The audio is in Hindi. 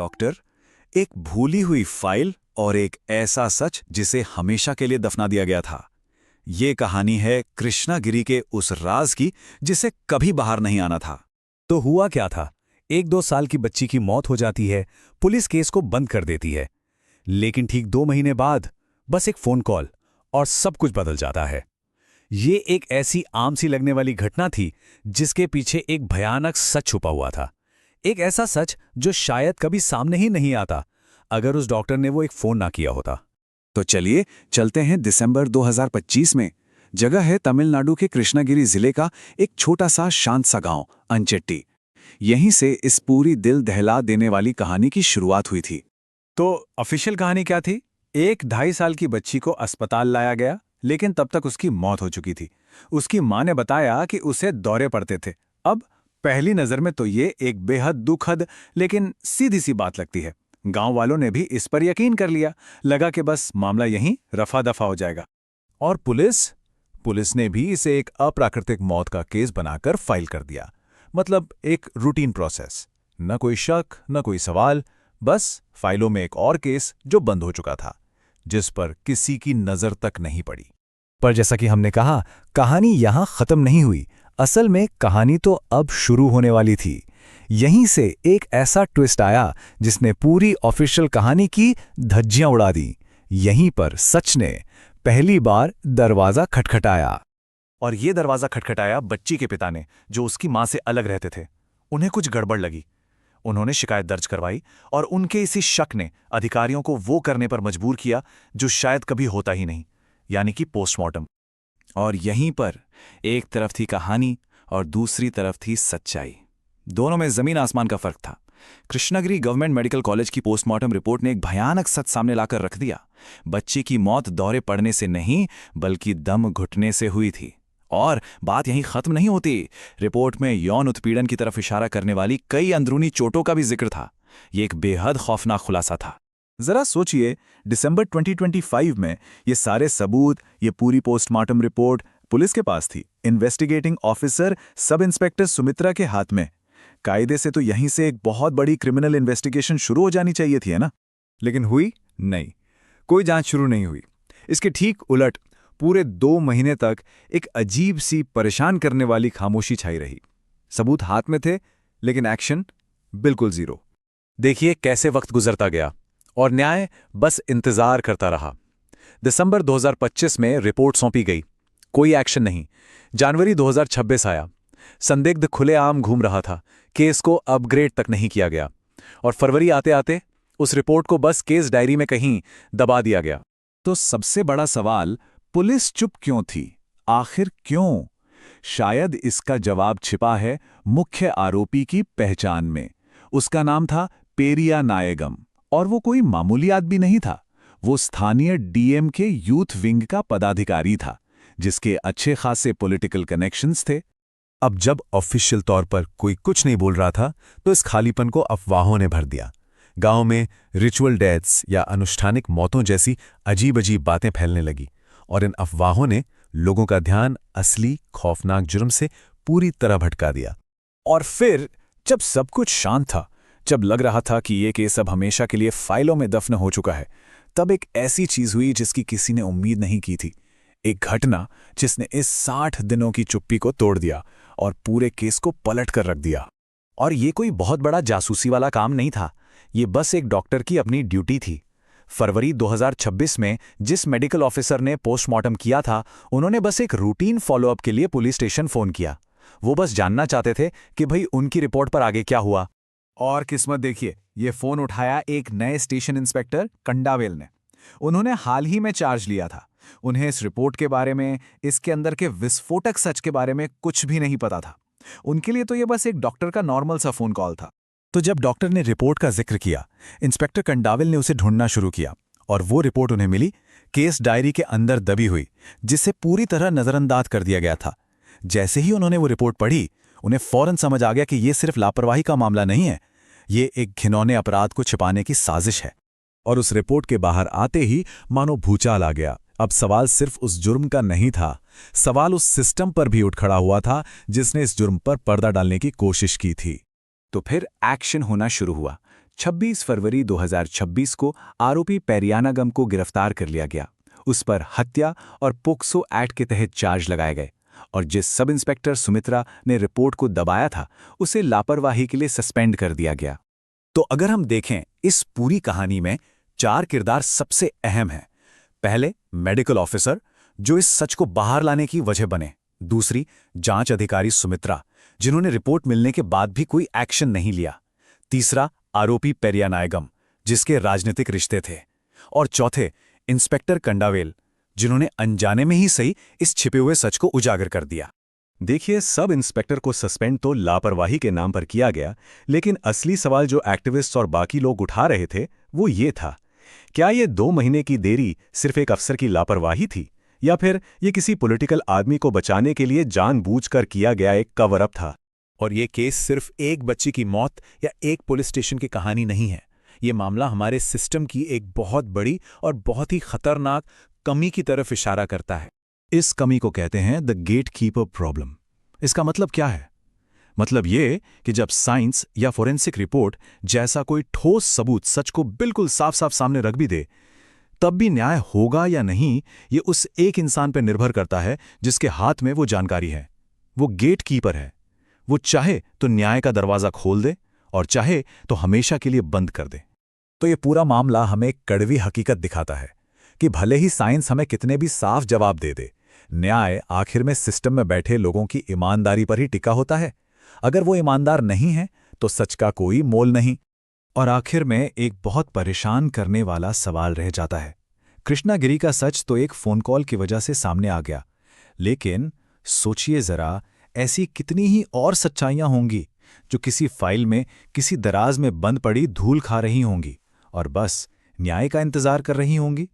डॉक्टर, एक भूली हुई फाइल और एक ऐसा सच जिसे हमेशा के लिए दफना दिया गया था। ये कहानी है कृष्णागिरी के उस राज की जिसे कभी बाहर नहीं आना था। तो हुआ क्या था? 1-2 साल की बच्ची की मौत हो जाती है, पुलिस केस को बंद कर देती है। लेकिन ठीक 2 महीने बाद बस एक फोन कॉल और सब कुछ बदल जाता है। ये एक ऐसी आम सी लगने वाली घटना थी जिसके पीछे एक भयानक सच छुपा हुआ था। एक ऐसा सच जो शायद कभी सामने ही नहीं आता अगर उस डॉक्टर ने वो एक फोन ना किया होता। तो चलिए चलते हैं दिसंबर 2025 में। जगह है तमिलनाडु के कृष्णागिरी जिले का एक छोटा सा शांत सा गांव अंचेट्टी। यहीं से इस पूरी दिल दहला देने वाली कहानी की शुरुआत हुई थी। तो ऑफिशियल कहानी क्या थी? एक 2.5 साल की बच्ची को अस्पताल लाया गया, लेकिन तब तक उसकी मौत हो चुकी थी। उसकी मां ने बताया कि उसे दौरे पड़ते थे। अब पहली नजर में तो ये एक बेहद दुखद लेकिन सीधी सी बात लगती है। गांव वालों ने भी इस पर यकीन कर लिया। लगा कि बस मामला यहीं रफा दफा हो जाएगा। और पुलिस ने भी इसे एक अप्राकृतिक मौत का केस बनाकर फाइल कर दिया। मतलब एक रूटीन प्रोसेस, न कोई शक न कोई सवाल, बस फाइलों में एक और केस जो बंद हो चुका था, जिस पर किसी की नजर तक नहीं पड़ी। पर जैसा कि हमने कहा, कहानी यहां खत्म नहीं हुई। असल में कहानी तो अब शुरू होने वाली थी। यहीं से एक ऐसा ट्विस्ट आया जिसने पूरी ऑफिशियल कहानी की धज्जियां उड़ा दी। यहीं पर सच ने पहली बार दरवाजा खटखटाया। और ये दरवाजा खटखटाया बच्ची के पिता ने, जो उसकी मां से अलग रहते थे। उन्हें कुछ गड़बड़ लगी। उन्होंने शिकायत दर्ज करवाई और उनके इसी शक ने अधिकारियों को वो करने पर मजबूर किया जो शायद कभी होता ही नहीं, यानी कि पोस्टमार्टम। और यहीं पर एक तरफ थी कहानी और दूसरी तरफ थी सच्चाई। दोनों में जमीन आसमान का फर्क था। कृष्णागिरी गवर्नमेंट मेडिकल कॉलेज की पोस्टमार्टम रिपोर्ट ने एक भयानक सच सामने लाकर रख दिया। बच्ची की मौत दौरे पड़ने से नहीं बल्कि दम घुटने से हुई थी। और बात यहीं खत्म नहीं होती। रिपोर्ट में यौन उत्पीड़न की तरफ इशारा करने वाली कई अंदरूनी चोटों का भी जिक्र था। यह एक बेहद खौफनाक खुलासा था। जरा सोचिए, दिसंबर 2025 में ये सारे सबूत, ये पूरी पोस्टमार्टम रिपोर्ट पुलिस के पास थी। Investigating officer sub inspector Sumitra के हाथ में। कायदे से तो यहीं से एक बहुत बड़ी क्रिमिनल इन्वेस्टिगेशन शुरू हो जानी चाहिए थी, है ना? लेकिन हुई नहीं। कोई जांच शुरू नहीं हुई। इसके ठीक उलट पूरे 2 महीने तक एक अजीब सी परेशान करने वाली खामोशी छाई रही। सबूत हाथ में थे, लेकिन एक्शन बिल्कुल जीरो। देखिए कैसे वक्त गुजरता गया और न्याय बस इंतजार करता रहा। दिसंबर 2025 में रिपोर्ट सौंपी गई, कोई एक्शन नहीं। जनवरी 2026 आया, संदिग्ध खुलेआम घूम रहा था, केस को अपग्रेड तक नहीं किया गया। और फरवरी आते आते उस रिपोर्ट को बस केस डायरी में कहीं दबा दिया गया। तो सबसे बड़ा सवाल, पुलिस चुप क्यों थी? आखिर क्यों? शायद इसका जवाब छिपा है मुख्य आरोपी की पहचान में। उसका नाम था पेरिया नायगम, और वो कोई मामूली आदमी नहीं था। वो स्थानीय डीएम के यूथ विंग का पदाधिकारी था, जिसके अच्छे खासे पॉलिटिकल कनेक्शंस थे। अब जब ऑफिशियल तौर पर कोई कुछ नहीं बोल रहा था, तो इस खालीपन को अफवाहों ने भर दिया। गांव में रिचुअल डेथ्स या अनुष्ठानिक मौतों जैसी अजीब अजीब बातें फैलने लगी, और इन अफवाहों ने लोगों का ध्यान असली खौफनाक जुर्म से पूरी तरह भटका दिया। और फिर जब सब कुछ शांत था, जब लग रहा था कि ये केस अब हमेशा के लिए फाइलों में दफन हो चुका है, तब एक ऐसी चीज हुई जिसकी किसी ने उम्मीद नहीं की थी। एक घटना जिसने इस 60 दिनों की चुप्पी को तोड़ दिया और पूरे केस को पलट कर रख दिया। और ये कोई बहुत बड़ा जासूसी वाला काम नहीं था। ये बस एक डॉक्टर की अपनी ड्यूटी थी। फरवरी 2026 में जिस मेडिकल ऑफिसर ने पोस्टमार्टम किया था, उन्होंने बस एक रूटीन फॉलोअप के लिए पुलिस स्टेशन फोन किया। वो बस जानना चाहते थे कि भाई उनकी रिपोर्ट पर आगे क्या हुआ। और किस्मत देखिए, ये फोन उठाया एक नए स्टेशन इंस्पेक्टर कंडावेल ने। उन्होंने हाल ही में चार्ज लिया था। उन्हें इस रिपोर्ट के बारे में, इसके अंदर के विस्फोटक सच के बारे में कुछ भी नहीं पता था। उनके लिए तो ये बस एक डॉक्टर का नॉर्मल सा फोन कॉल था। तो जब डॉक्टर ने रिपोर्ट का जिक्र किया, इंस्पेक्टर कंडावेल ने उसे ढूंढना शुरू किया, और वो रिपोर्ट उन्हें मिली, केस डायरी के अंदर दबी हुई, जिसे पूरी तरह नजरअंदाज कर दिया गया था। जैसे ही उन्होंने वो रिपोर्ट पढ़ी, उन्हें फौरन समझ आ गया कि ये सिर्फ लापरवाही का मामला नहीं है, ये एक घिनौने अपराध को छिपाने की साजिश है। और उस रिपोर्ट के बाहर आते ही मानो भूचाल आ गया। अब सवाल सिर्फ उस जुर्म का नहीं था, सवाल उस सिस्टम पर भी उठ खड़ा हुआ था जिसने इस जुर्म पर पर्दा डालने की कोशिश की थी। तो फिर एक्शन होना शुरू हुआ। 26 फरवरी 2026 को आरोपी पेरियानागम को गिरफ्तार कर लिया गया। उस पर हत्या और पोक्सो एक्ट के तहत चार्ज लगाए गए और जिस सब इंस्पेक्टर सुमित्रा ने रिपोर्ट को दबाया था उसे लापरवाही के लिए सस्पेंड कर दिया गया। तो अगर हम देखें इस पूरी कहानी में 4 किरदार सबसे अहम हैं। पहले मेडिकल ऑफिसर जो इस सच को बाहर लाने की वजह बने। दूसरी जांच अधिकारी सुमित्रा जिन्होंने रिपोर्ट मिलने के बाद भी कोई एक्शन नहीं लिया। तीसरा आरोपी पेरियानागम जिसके राजनीतिक रिश्ते थे। और चौथे इंस्पेक्टर कंडावेल जिन्होंने अनजाने में ही सही इस छिपे हुए सच को उजागर कर दिया। देखिए, सब इंस्पेक्टर को सस्पेंड तो लापरवाही के नाम पर किया गया, लेकिन असली सवाल जो एक्टिविस्ट्स और बाकी लोग उठा रहे थे वो ये था, क्या ये 2 महीने की देरी सिर्फ एक अफसर की लापरवाही थी या फिर ये किसी पॉलिटिकल आदमी को बचाने के लिए जानबूझकर किया गया एक कवर अप था? और ये केस सिर्फ एक बच्ची की मौत या एक पुलिस स्टेशन की कहानी नहीं है। ये मामला हमारे सिस्टम की एक बहुत बड़ी और बहुत ही खतरनाक कमी की तरफ इशारा करता है। इस कमी को कहते हैं द गेटकीपर प्रॉब्लम। इसका मतलब क्या है? मतलब ये कि जब साइंस या फोरेंसिक रिपोर्ट जैसा कोई ठोस सबूत सच को बिल्कुल साफ साफ सामने रख भी दे, तब भी न्याय होगा या नहीं ये उस एक इंसान पर निर्भर करता है जिसके हाथ में वो जानकारी है। वो गेटकीपर है। वो चाहे तो न्याय का दरवाजा खोल दे और चाहे तो हमेशा के लिए बंद कर दे। तो ये पूरा मामला हमें एक कड़वी हकीकत दिखाता है कि भले ही साइंस हमें कितने भी साफ जवाब दे दे, न्याय आखिर में सिस्टम में बैठे लोगों की ईमानदारी पर ही टिका होता है। अगर वो ईमानदार नहीं है तो सच का कोई मोल नहीं। और आखिर में एक बहुत परेशान करने वाला सवाल रह जाता है। कृष्णागिरी का सच तो एक फ़ोन कॉल की वजह से सामने आ गया, लेकिन सोचिए ज़रा, ऐसी कितनी ही और सच्चाइयाँ होंगी जो किसी फाइल में किसी दराज में बंद पड़ी धूल खा रही होंगी और बस न्याय का इंतज़ार कर रही होंगी।